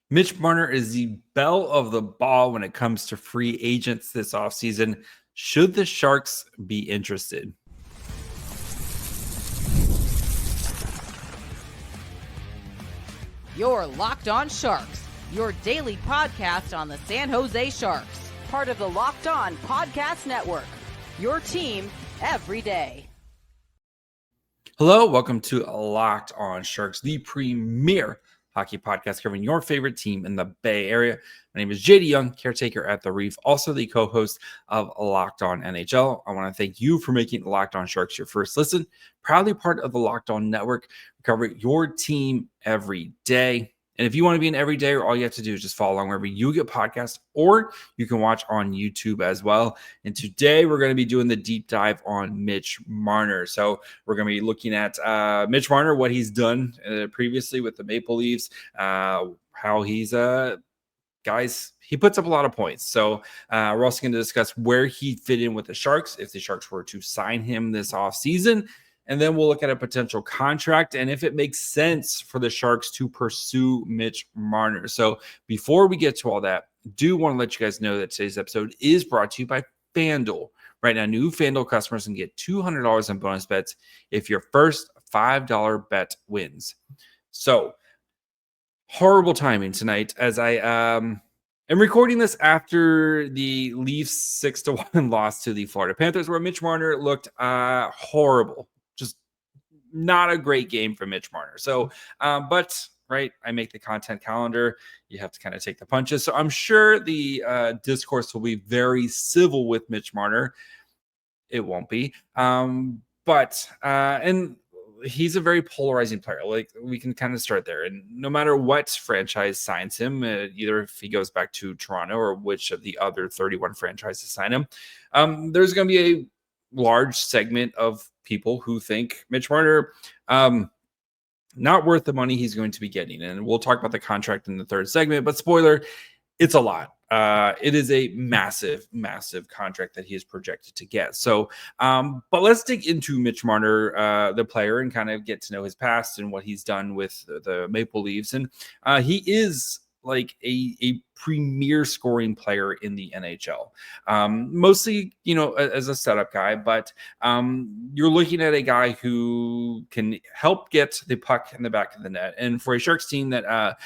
Mitch Marner is the belle of the ball when it comes to free agents this offseason. Should the Sharks be interested? You're Locked On Sharks, your daily podcast on the San Jose Sharks, part of the Locked On Podcast Network, your team every day. Hello, welcome to Locked On Sharks, the premier hockey podcast covering your favorite team in the Bay Area. My name is JD Young, caretaker at the Reef, also the co-host of Locked On NHL. I want to thank you for making Locked On Sharks your first listen. Proudly part of the Locked On Network. We cover your team every day. And if you want to be an everydayer, all you have to do is just follow along wherever you get podcasts, or you can watch on YouTube as well. And today we're going to be doing the deep dive on Mitch Marner. So we're going to be looking at Mitch Marner, what he's done previously with the Maple Leafs, how he's guys, he puts up a lot of points. So we're also going to discuss where he fit in with the Sharks, if the Sharks were to sign him this offseason. And then we'll look at a potential contract and if it makes sense for the Sharks to pursue Mitch Marner. So before we get to all that, I do want to let you guys know that today's episode is brought to you by FanDuel. Right now, new FanDuel customers can get $200 in bonus bets if your first $5 bet wins. So horrible timing tonight as I am recording this after the Leafs 6-1 loss to the Florida Panthers, where Mitch Marner looked horrible. Just not a great game for Mitch Marner. So, but right, I make the content calendar. You have to kind of take the punches. So I'm sure the discourse will be very civil with Mitch Marner. It won't be. But he's a very polarizing player. Like, we can kind of start there. And no matter what franchise signs him, either if he goes back to Toronto or which of the other 31 franchises sign him, there's going to be a large segment of people who think Mitch Marner not worth the money he's going to be getting. And we'll talk about the contract in the third segment, but spoiler, it's a lot. It is a massive, massive contract that he is projected to get. So, but let's dig into Mitch Marner, the player, and kind of get to know his past and what he's done with the Maple Leafs. And he is like a premier scoring player in the NHL. Mostly, as a setup guy, but you're looking at a guy who can help get the puck in the back of the net. And for a Sharks team that,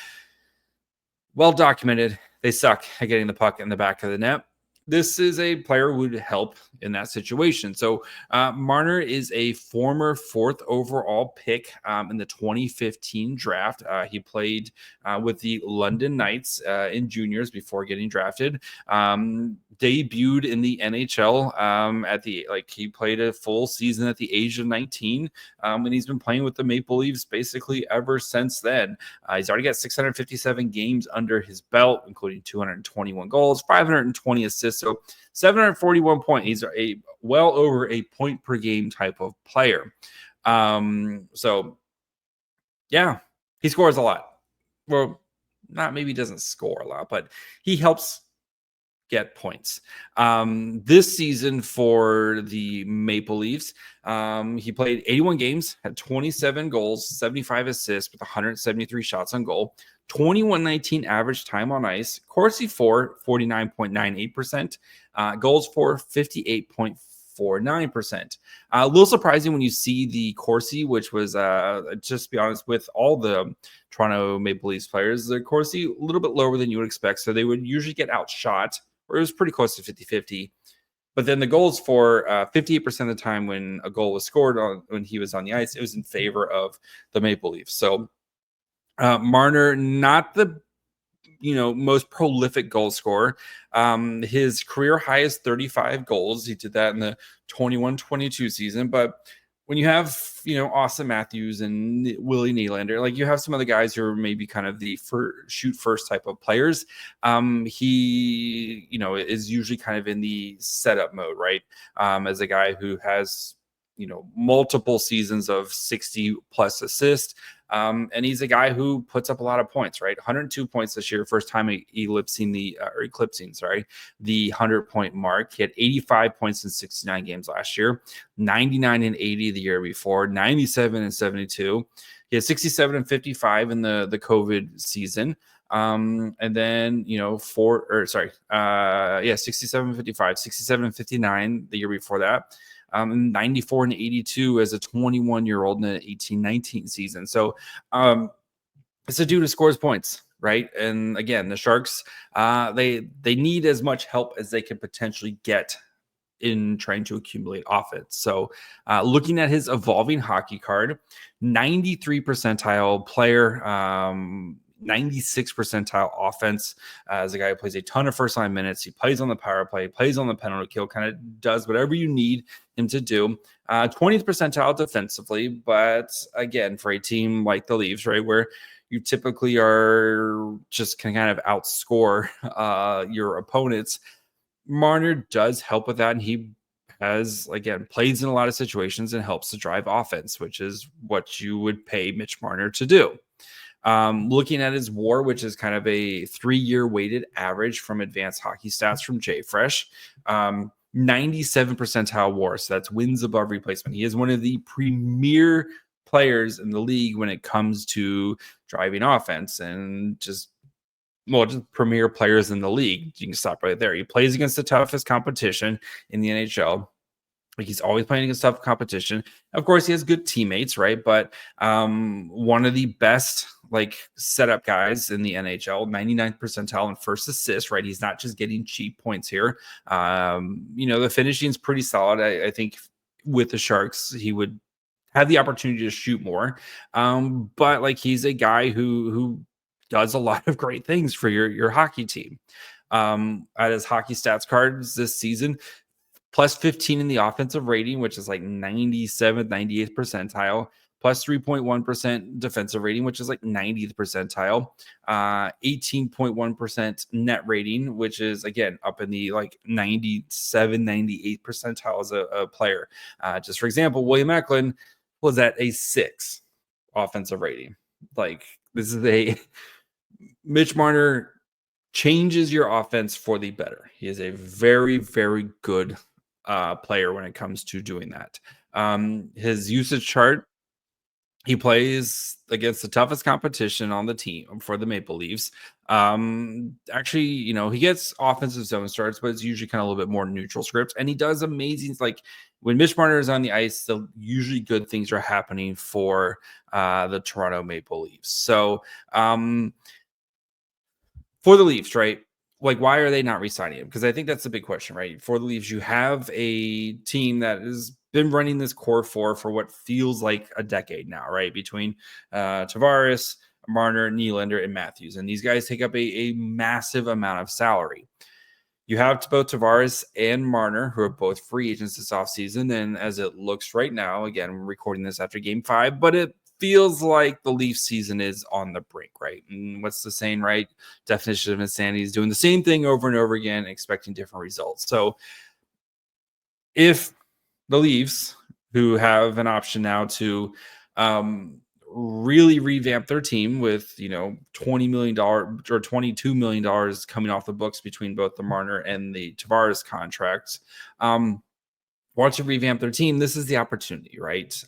well documented, they suck at getting the puck in the back of the net, this is a player who would help in that situation. So Marner is a former 4th overall pick in the 2015 draft. He played with the London Knights in juniors before getting drafted. Debuted in the NHL he played a full season at the age of 19, and he's been playing with the Maple Leafs basically ever since then. He's already got 657 games under his belt, including 221 goals, 520 assists. So 741 points. He's a well over a point per game type of player. So yeah, he scores a lot. Well, maybe he doesn't score a lot, but he helps get points. This season for the Maple Leafs, he played 81 games, had 27 goals, 75 assists with 173 shots on goal, 21-19 average time on ice, Corsi for 49.98%, goals for 58.49%. A little surprising when you see the Corsi, which was, just to be honest, with all the Toronto Maple Leafs players, the Corsi a little bit lower than you would expect. So they would usually get outshot, or it was pretty close to 50-50. But then the goals for 58% of the time when a goal was scored when he was on the ice, it was in favor of the Maple Leafs. So Marner, not the most prolific goal scorer. His career high is 35 goals. He did that in the 21-22 season. But when you have, Austin Matthews and Willie Nylander, you have some of the guys who are maybe kind of the shoot first type of players. He, is usually kind of in the setup mode, right? As a guy who has, multiple seasons of 60 plus assists. And he's a guy who puts up a lot of points, right? 102 points this year, first time eclipsing the 100-point mark. He had 85 points in 69 games last year, 99 and 80 the year before, 97 and 72. He had 67 and 55 in the COVID season. And then, 67 55, 67 and 59 the year before that. 94 and 82 as a 21-year-old in the 18-19 season. So it's a dude who scores points, right? And again, the Sharks, they need as much help as they can potentially get in trying to accumulate offense. So looking at his evolving hockey card, 93 percentile player, 96 percentile offense, as a guy who plays a ton of first line minutes. He plays on the power play, plays on the penalty kill, kind of does whatever you need him to do. 20th percentile defensively, but again, for a team like the Leafs, right, where you typically are just can kind of outscore your opponents, Marner does help with that, and he has, again, plays in a lot of situations and helps to drive offense, which is what you would pay Mitch Marner to do. Looking at his WAR, which is kind of a 3-year weighted average from Advanced Hockey Stats from JFresh, 97 percentile WAR, so that's wins above replacement. He is one of the premier players in the league when it comes to driving offense, and just premier players in the league. You can stop right there. He plays against the toughest competition in the NHL. Like, he's always playing against tough competition. Of course, he has good teammates, right? But one of the best setup guys in the NHL, 99th percentile in first assist, right? He's not just getting cheap points here. The finishing is pretty solid. I think with the Sharks, he would have the opportunity to shoot more. But he's a guy who does a lot of great things for your hockey team. At his hockey stats cards this season, plus 15 in the offensive rating, which is 97th, 98th percentile, plus 3.1% defensive rating, which is 90th percentile, 18.1% net rating, which is, again, up in the 97, 98th percentile as a player. Just for example, William Macklin was at a 6 offensive rating. This is Mitch Marner changes your offense for the better. He is a very, very good player when it comes to doing that. His usage chart, he plays against the toughest competition on the team for the Maple Leafs. Actually, he gets offensive zone starts, but it's usually kind of a little bit more neutral scripts. And he does amazing, when Mitch Marner is on the ice, usually good things are happening for the Toronto Maple Leafs. So for the Leafs, right? Why are they not re-signing him? Because I think that's the big question, right? For the Leafs, you have a team that has been running this core for what feels like a decade now, right? Between Tavares, Marner, Nylander, and Matthews. And these guys take up a massive amount of salary. You have both Tavares and Marner, who are both free agents this offseason. And as it looks right now, again, we're recording this after Game 5, but it feels like the Leafs season is on the brink, right? And what's the saying, right? Definition of insanity is doing the same thing over and over again, expecting different results. So if the Leafs, who have an option now to really revamp their team with, $20 million or $22 million coming off the books between both the Marner and the Tavares contracts, want to revamp their team, this is the opportunity, right?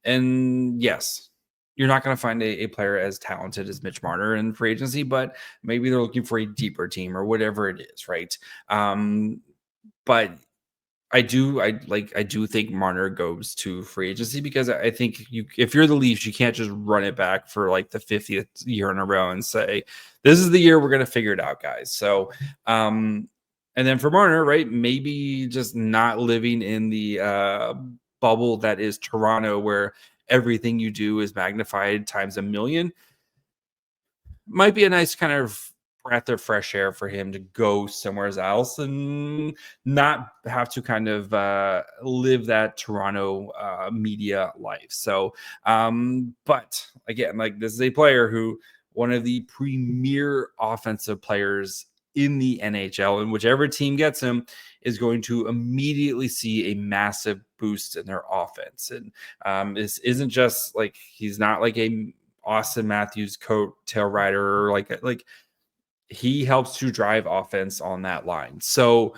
And yes, you're not going to find a player as talented as Mitch Marner in free agency, but maybe they're looking for a deeper team or whatever it is, right? But I do think Marner goes to free agency, because I think if you're the Leafs, you can't just run it back for the 50th year in a row and say, this is the year we're going to figure it out, guys. So, and then for Marner, right, maybe just not living in the bubble that is Toronto, where everything you do is magnified times a million, might be a nice kind of breath of fresh air for him to go somewhere else and not have to kind of live that Toronto media life. So, but again, this is a player who, one of the premier offensive players in the NHL, and whichever team gets him is going to immediately see a massive boost in their offense. And this isn't just he's not a Austin Matthews tail rider, or he helps to drive offense on that line. So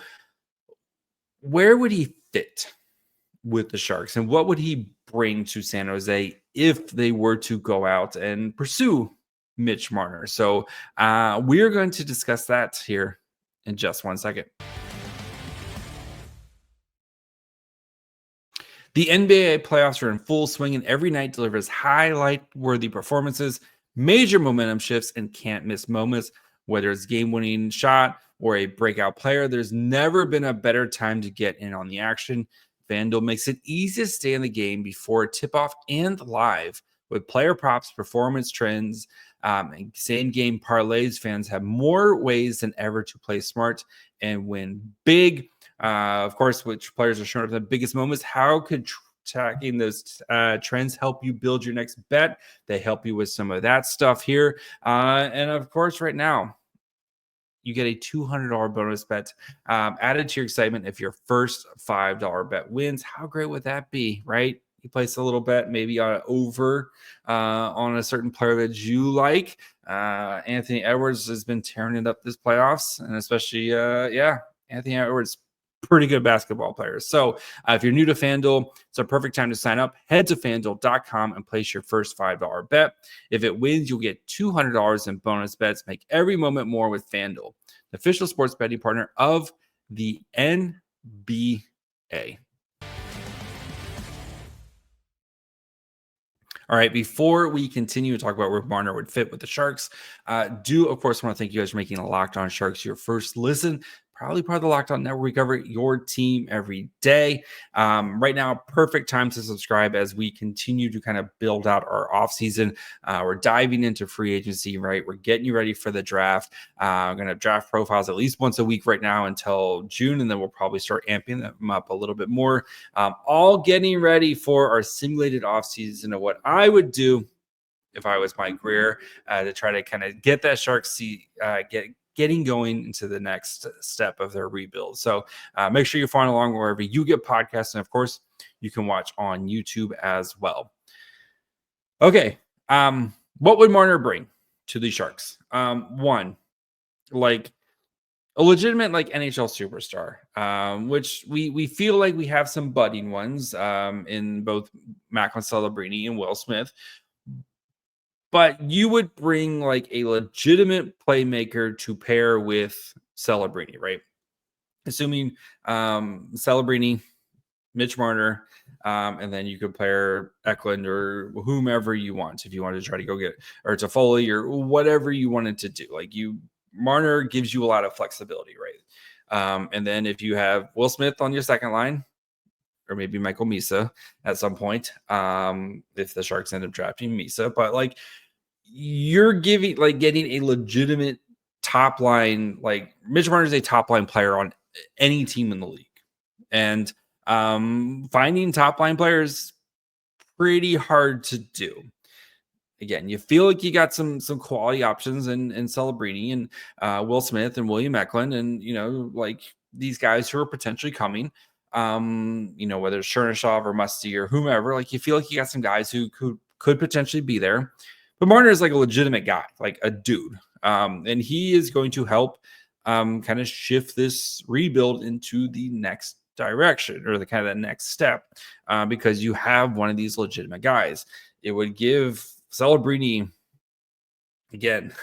where would he fit with the Sharks, and what would he bring to San Jose if they were to go out and pursue Mitch Marner. So we're going to discuss that here in just 1 second. The NBA playoffs are in full swing, and every night delivers highlight-worthy performances, major momentum shifts, and can't-miss moments. Whether it's game-winning shot or a breakout player, there's never been a better time to get in on the action. FanDuel makes it easy to stay in the game before tip-off and live. With player props, performance trends, and same-game parlays, fans have more ways than ever to play smart and win big. Of course, which players are showing up in the biggest moments. How could tracking those trends help you build your next bet? They help you with some of that stuff here. And of course, right now, you get a $200 bonus bet added to your excitement if your first $5 bet wins. How great would that be, right? You place a little bet, maybe on over on a certain player that you like. Anthony Edwards has been tearing it up this playoffs, and especially, Anthony Edwards, pretty good basketball players. So if you're new to FanDuel, it's a perfect time to sign up. Head to FanDuel.com and place your first $5 bet. If it wins, you'll get $200 in bonus bets. Make every moment more with FanDuel, the official sports betting partner of the NBA. All right, before we continue to talk about where Marner would fit with the Sharks, do, of course, want to thank you guys for making a Locked On Sharks your first listen. Probably part of the Locked On Network. We cover your team every day. Right now, perfect time to subscribe as we continue to kind of build out our offseason. We're diving into free agency, right? We're getting you ready for the draft. I'm going to draft profiles at least once a week right now until June, and then we'll probably start amping them up a little bit more. All getting ready for our simulated offseason of what I would do if I was Mike Greer to try to kind of get that Sharks getting going into the next step of their rebuild. So make sure you follow along wherever you get podcasts. And of course, you can watch on YouTube as well. Okay. What would Marner bring to the Sharks? One, like a legitimate NHL superstar, which we feel like we have some budding ones in both Macklin, Celebrini, and Will Smith. But you would bring like a legitimate playmaker to pair with Celebrini, right? Assuming Celebrini, Mitch Marner, and then you could pair Eklund or whomever you want if you wanted to try to go get or Toffoli or whatever you wanted to do. Marner gives you a lot of flexibility, right? And then if you have Will Smith on your second line, or maybe Michael Misa at some point, if the Sharks end up drafting Misa, but you're getting a legitimate top line. Mitch Marner is a top line player on any team in the league, and finding top line players pretty hard to do. Again, you feel like you got some quality options in Celebrini and Will Smith and William Macklin, and these guys who are potentially coming. Whether it's Chernyshov or Musty or whomever, you feel like you got some guys who could potentially be there. But Marner is a legitimate guy, a dude. And he is going to help kind of shift this rebuild into the next direction or the kind of that next step because you have one of these legitimate guys. It would give Celebrini and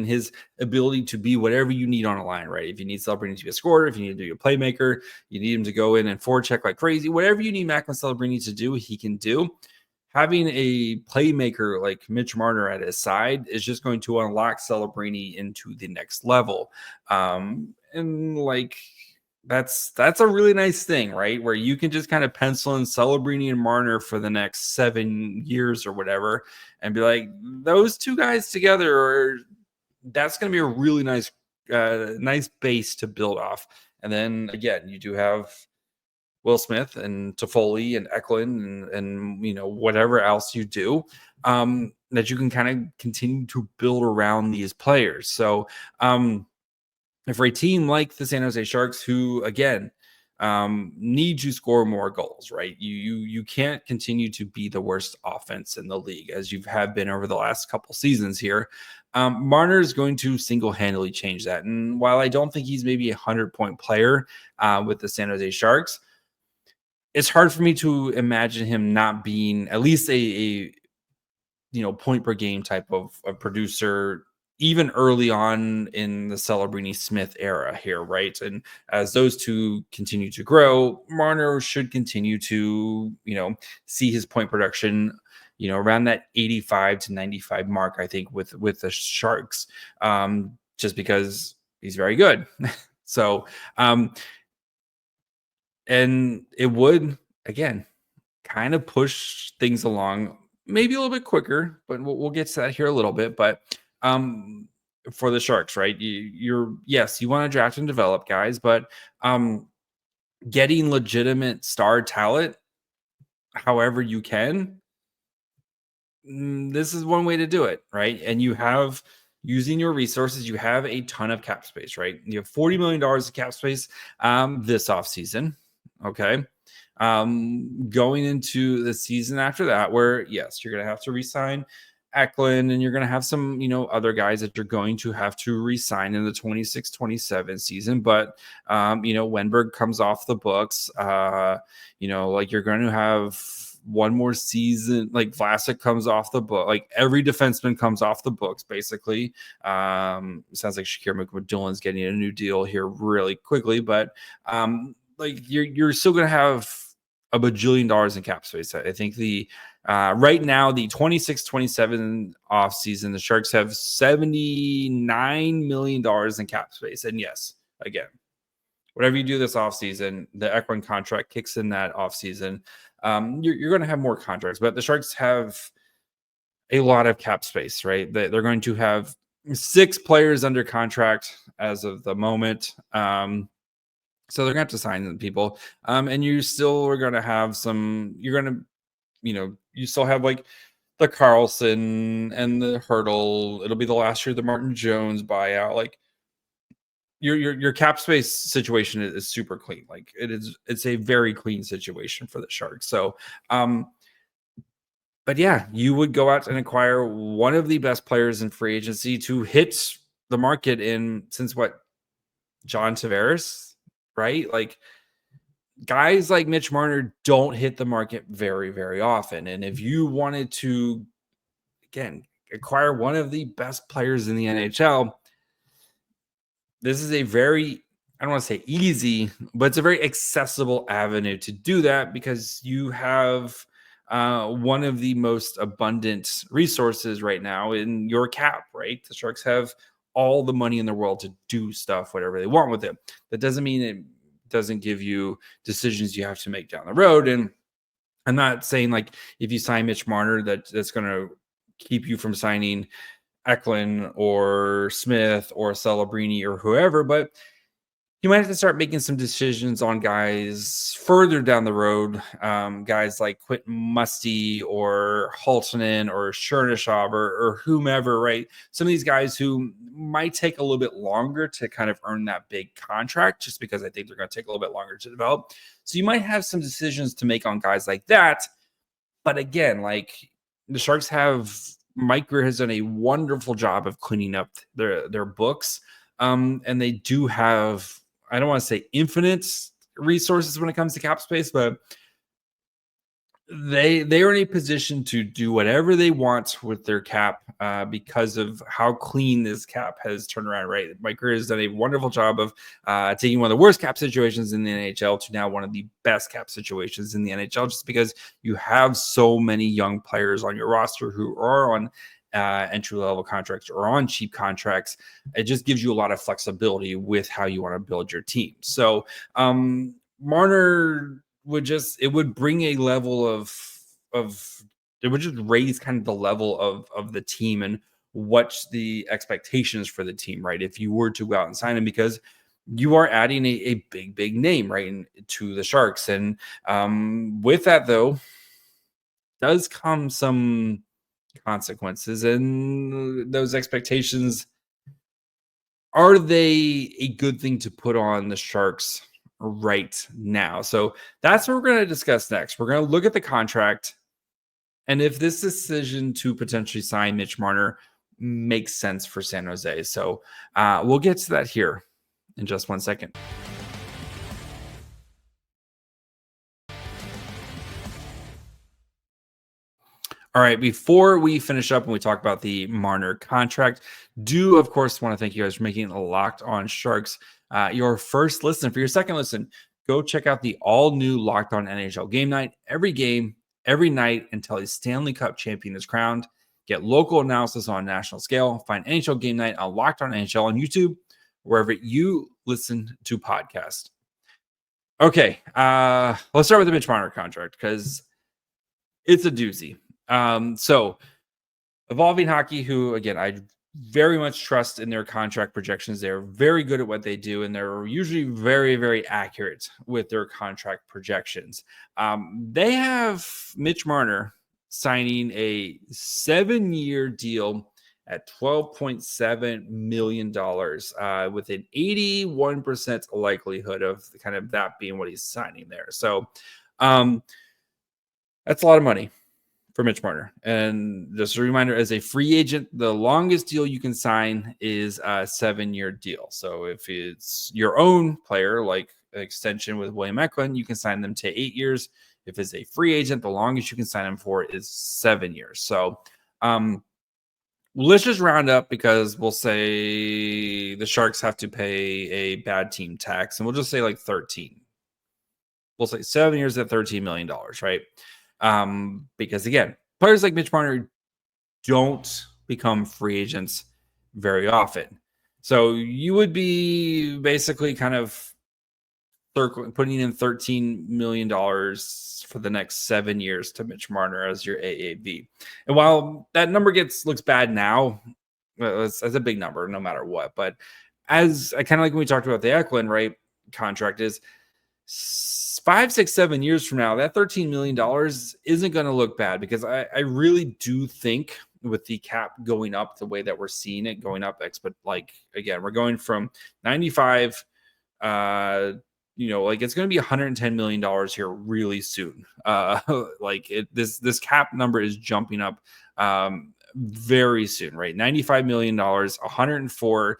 his ability to be whatever you need on a line, right? If you need Celebrini to be a scorer, if you need to be a playmaker, you need him to go in and forecheck like crazy, whatever you need Macklin Celebrini to do, he can do. Having a playmaker like Mitch Marner at his side is just going to unlock Celebrini into the next level. That's a really nice thing, right? Where you can just kind of pencil in Celebrini and Marner for the next 7 years or whatever and be like, those two guys together, that's going to be a really nice base to build off. And then again, you do have Will Smith and Toffoli and Eklund and whatever else you do that you can kind of continue to build around these players. So for a team like the San Jose Sharks, who again need to score more goals, right? You can't continue to be the worst offense in the league as you have been over the last couple seasons here. Marner is going to single-handedly change that. And while I don't think he's maybe 100-point player with the San Jose Sharks, it's hard for me to imagine him not being at least a point per game type of producer, even early on in the Celebrini Smith era here, right? And as those two continue to grow, Marner should continue to, see his point production, around that 85 to 95 mark, I think, with the Sharks, just because he's very good. So, and it would, again, kind of push things along maybe a little bit quicker, but we'll get to that here a little bit. But for the Sharks, right? Yes, you want to draft and develop guys, but getting legitimate star talent, however you can, this is one way to do it, right? And you have, using your resources, you have a ton of cap space, right? You have $40 million of cap space this offseason. Okay. Going into the season after that, where yes, you're going to have to re-sign Macklin, and you're going to have some, other guys that you're going to have to re-sign in the 26-27 season. But, Wenberg comes off the books. Like you're going to have one more season, like Vlasic comes off the book, like every defenseman comes off the books, basically. Sounds like Shakir McMillan's getting a new deal here really quickly, but like you're still going to have a bajillion dollars in cap space. I think the right now, the 26-27 off season, the Sharks have $79 million in cap space. And yes, again, whatever you do this offseason, the Eklund contract kicks in that offseason. You're going to have more contracts, but the Sharks have a lot of cap space, right? They're going to have 6 players under contract as of the moment. So they're going to have to sign people. And you still are going to have you're going to, you still have like the Carlson and the Hurdle. It'll be the last year of the Martin Jones buyout. Like, your cap space situation is super clean. Like it's a very clean situation for the Sharks. So, but yeah, you would go out and acquire one of the best players in free agency to hit the market since John Tavares, right? Like guys like Mitch Marner don't hit the market very, very often. And if you wanted to, again, acquire one of the best players in the NHL, this is a very, I don't want to say easy, but it's a very accessible avenue to do that because you have one of the most abundant resources right now in your cap, right? The Sharks have all the money in the world to do stuff, whatever they want with it. That doesn't mean it doesn't give you decisions you have to make down the road. And I'm not saying like if you sign Mitch Marner, that's going to keep you from signing Macklin or Smith or Celebrini or whoever, but you might have to start making some decisions on guys further down the road, guys like Quentin Musty or Haltonen or Chernishaw or whomever, right? Some of these guys who might take a little bit longer to kind of earn that big contract just because I think they're going to take a little bit longer to develop. So you might have some decisions to make on guys like that. But again, like the Sharks have, Mike Grier has done a wonderful job of cleaning up their books. And they do have, I don't want to say infinite resources when it comes to cap space, but they are in a position to do whatever they want with their cap because of how clean this cap has turned around, right? Mike Grier has done a wonderful job of taking one of the worst cap situations in the NHL to now one of the best cap situations in the NHL, just because you have so many young players on your roster who are on entry-level contracts or on cheap contracts. It just gives you a lot of flexibility with how you want to build your team. So Marner would bring a level of it would just raise kind of the level of the team and what's the expectations for the team, right? If you were to go out and sign him, because you are adding a big name right to the Sharks. And with that though does come some consequences, and those expectations, are they a good thing to put on the Sharks right now? So that's what we're going to discuss next. We're going to look at the contract and if this decision to potentially sign Mitch Marner makes sense for San Jose. So we'll get to that here in just 1 second. All right, before we finish up and we talk about the Marner contract, do of course want to thank you guys for making Locked On Sharks your first listen. For your second listen, go check out the all-new Locked On NHL Game Night. Every game, every night until a Stanley Cup champion is crowned. Get local analysis on a national scale. Find NHL Game Night on Locked On NHL on YouTube, wherever you listen to podcasts. Okay, let's start with the Mitch Marner contract because it's a doozy. So Evolving Hockey, who again I very much trust in their contract projections. They're very good at what they do, and they're usually very, very accurate with their contract projections. They have Mitch Marner signing a 7-year deal at $12.7 million with an 81% likelihood of kind of that being what he's signing there. So that's a lot of money for Mitch Marner. And just a reminder, as a free agent, the longest deal you can sign is a 7-year deal. So if it's your own player, like an extension with William Macklin, you can sign them to 8 years. If it's a free agent, the longest you can sign them for is 7 years. So let's just round up because we'll say the Sharks have to pay a bad team tax, and we'll just say like 13. We'll say 7 years at $13 million, right? Because again, players like Mitch Marner don't become free agents very often. So you would be basically kind of putting in $13 million for the next 7 years to Mitch Marner as your AAV. And while that number looks bad now, it's a big number no matter what. But as I kind of like when we talked about the Eklund, right, contract is 5, 6, 7 years from now, that $13 million isn't going to look bad because I really do think with the cap going up the way that we're seeing it going up, but like again, we're going from 95, like it's going to be $110 million here really soon. This cap number is jumping up very soon, right? $95 million, 104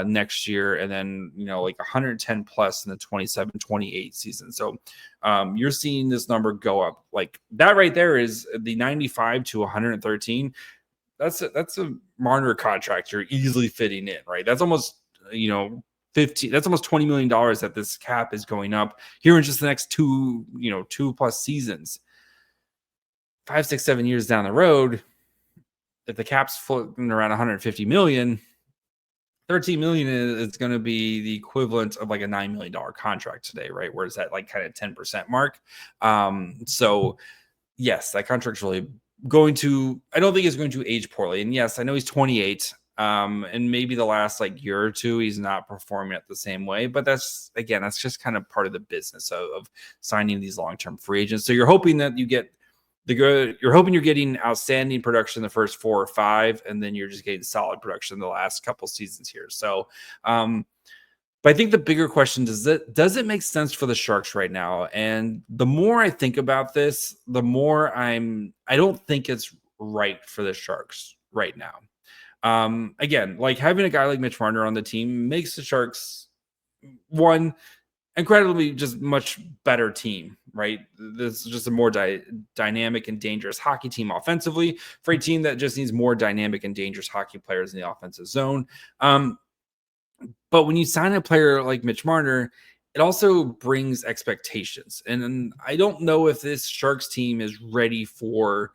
next year, and then like 110 plus in the 27-28 season. So you're seeing this number go up. Like that right there is the 95 to 113. That's a Marner contract you're easily fitting in, right? That's almost 15. That's almost $20 million that this cap is going up here in just the next 2 plus seasons. 5, 6, 7 years down the road, if the cap's floating around 150 million, 13 million is going to be the equivalent of like a $9 million contract today, right? Where it's at like kind of 10% mark. So yes, that contract's really I don't think it's going to age poorly. And yes, I know he's 28. And maybe the last like year or two, he's not performing it the same way, but that's just kind of part of the business of signing these long-term free agents. So you're hoping that you're getting outstanding production the first 4 or 5, and then you're just getting solid production the last couple seasons here. So, but I think the bigger question does it make sense for the Sharks right now? And the more I think about this, the more I don't think it's right for the Sharks right now. Again, like having a guy like Mitch Marner on the team makes the Sharks one incredibly just much better team, right? This is just a more dynamic and dangerous hockey team offensively for a team that just needs more dynamic and dangerous hockey players in the offensive zone. But when you sign a player like Mitch Marner, it also brings expectations. And I don't know if this Sharks team is ready for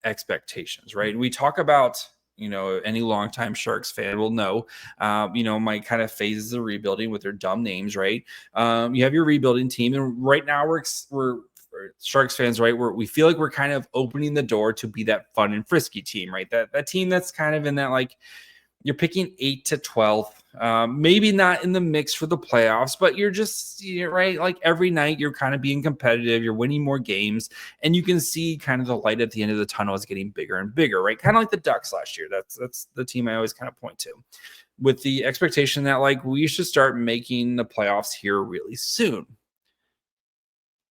expectations, right? And we talk about any longtime Sharks fan will know, my kind of phases of rebuilding with their dumb names, right? You have your rebuilding team, and right now we're Sharks fans, right? We feel like we're kind of opening the door to be that fun and frisky team, right? That team that's kind of in that like you're picking 8 to 12, maybe not in the mix for the playoffs, but you're right. Like every night you're kind of being competitive, you're winning more games, and you can see kind of the light at the end of the tunnel is getting bigger and bigger, right? Kind of like the Ducks last year. That's the team I always kind of point to, with the expectation that like we should start making the playoffs here really soon.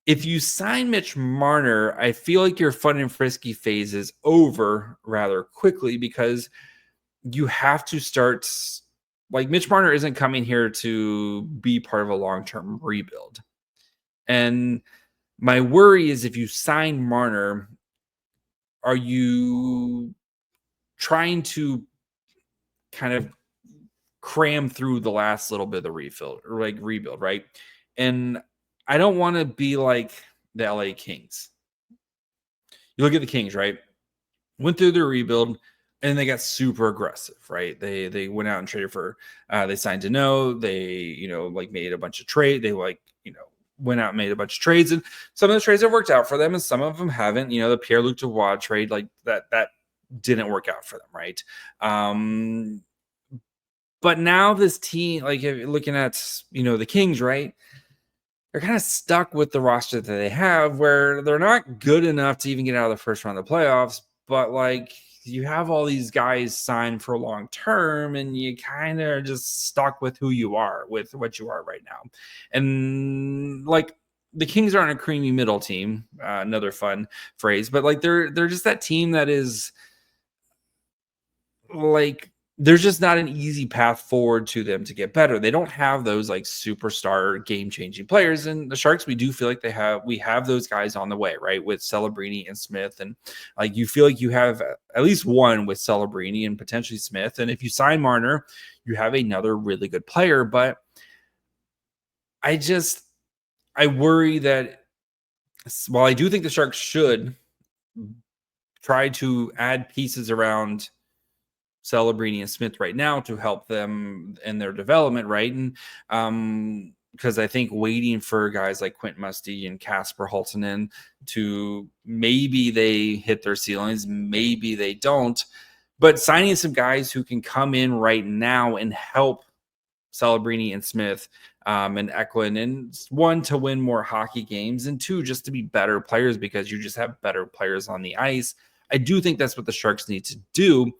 If you sign Mitch Marner, I feel like your fun and frisky phase is over rather quickly because you have to start, like Mitch Marner isn't coming here to be part of a long-term rebuild. And my worry is if you sign Marner, are you trying to kind of cram through the last little bit of the rebuild, right? And I don't want to be like the LA Kings. You look at the Kings, right? Went through their rebuild and they got super aggressive, right? They went out and traded for they signed Derail, they made a bunch of trade, they went out and made a bunch of trades, and some of the trades have worked out for them and some of them haven't. The Pierre-Luc Dubois trade, like that didn't work out for them, right? But now this team, like if you're looking at the Kings, right? They're kind of stuck with the roster that they have, where they're not good enough to even get out of the first round of the playoffs. But like you have all these guys signed for long term, and you kind of are just stuck with who you are, with what you are right now. And like the Kings aren't a creamy middle team, another fun phrase, but like they're just that team that is like there's just not an easy path forward to them to get better. They don't have those like superstar game-changing players. And the Sharks, we do feel like we have those guys on the way, right? With Celebrini and Smith. And like you feel like you have at least one with Celebrini and potentially Smith. And if you sign Marner, you have another really good player. But I worry that while I do think the Sharks should try to add pieces around Celebrini and Smith right now to help them in their development, right? And because I think waiting for guys like Quint Musty and Kasper Haltonen to maybe they hit their ceilings, maybe they don't, but signing some guys who can come in right now and help Celebrini and Smith and Macklin, and one, to win more hockey games, and two, just to be better players because you just have better players on the ice. I do think that's what the Sharks need to do.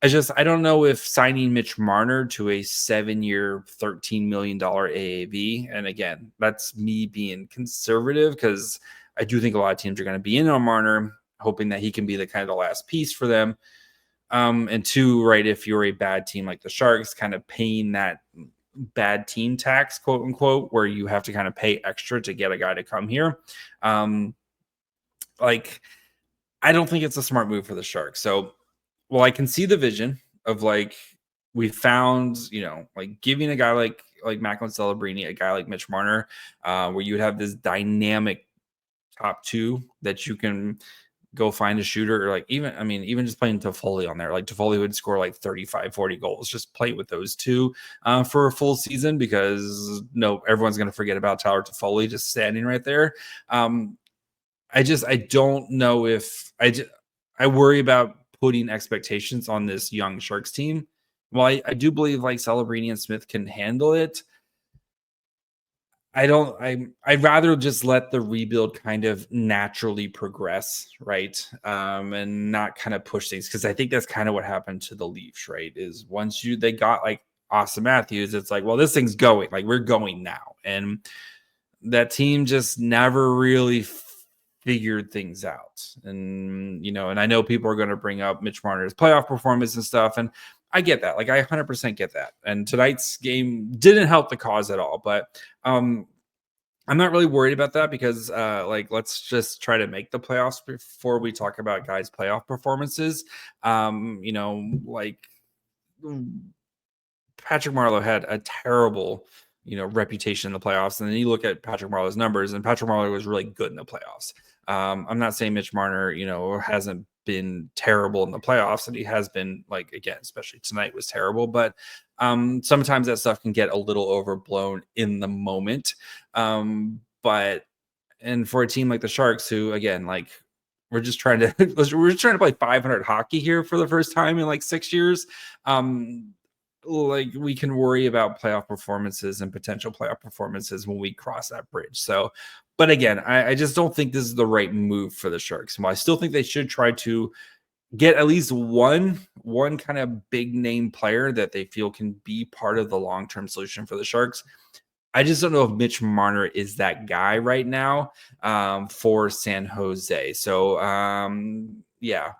I don't know if signing Mitch Marner to a 7-year, $13 million AAV, and again, that's me being conservative because I do think a lot of teams are going to be in on Marner, hoping that he can be the kind of the last piece for them. And two, right, if you're a bad team like the Sharks, kind of paying that bad team tax, quote unquote, where you have to kind of pay extra to get a guy to come here. Like, I don't think it's a smart move for the Sharks. So, well, I can see the vision of like we found, like giving a guy like Macklin Celebrini, a guy like Mitch Marner, where you would have this dynamic top two that you can go find a shooter, or like even just playing Toffoli on there. Like Toffoli would score like 35, 40 goals. Just play with those two for a full season because everyone's going to forget about Tyler Toffoli just standing right there. I don't know if I worry about putting expectations on this young Sharks team. Well, I do believe like Celebrini and Smith can handle it. I'd rather just let the rebuild kind of naturally progress, right? And not kind of push things, because I think that's kind of what happened to the Leafs, right? Is once they got like Austin Matthews, it's like, well, this thing's going, like we're going now. And that team just never really figured things out. And, and I know people are going to bring up Mitch Marner's playoff performance and stuff. And I get that. Like I 100% get that. And tonight's game didn't help the cause at all. But I'm not really worried about that because let's just try to make the playoffs before we talk about guys' playoff performances. Like Patrick Marleau had a terrible reputation in the playoffs. And then you look at Patrick Marleau's numbers, and Patrick Marleau was really good in the playoffs. I'm not saying Mitch Marner, hasn't been terrible in the playoffs, and he has been, like, again, especially tonight, was terrible. But sometimes that stuff can get a little overblown in the moment. And for a team like the Sharks, who, again, like, we're just trying to play 500 hockey here for the first time in like 6 years. Like we can worry about playoff performances and potential playoff performances when we cross that bridge. So, but again, I just don't think this is the right move for the Sharks. Well, I still think they should try to get at least one kind of big name player that they feel can be part of the long-term solution for the Sharks. I just don't know if Mitch Marner is that guy right now for San Jose. So, yeah.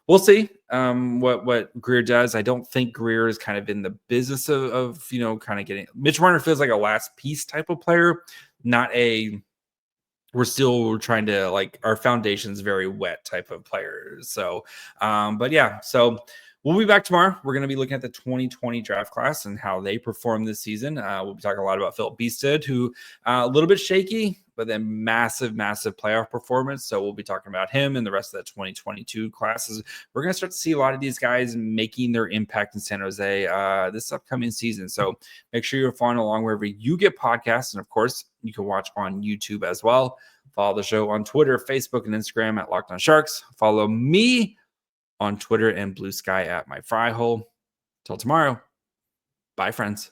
We'll see what Greer does. I don't think Greer is kind of in the business of kind of getting. Mitch Marner feels like a last piece type of player, not a we're still trying to, like, our foundation's very wet type of players. So, but yeah, so we'll be back tomorrow. We're going to be looking at the 2020 draft class and how they perform this season. We'll be talking a lot about Philip Beasted, who a little bit shaky, but then massive playoff performance. So we'll be talking about him and the rest of the 2022 classes. We're going to start to see a lot of these guys making their impact in San Jose this upcoming season. So make sure you're following along wherever you get podcasts. And of course, you can watch on YouTube as well. Follow the show on Twitter, Facebook, and Instagram at Locked On Sharks. Follow me on Twitter and Blue Sky at My Fry Hole. Till tomorrow. Bye, friends.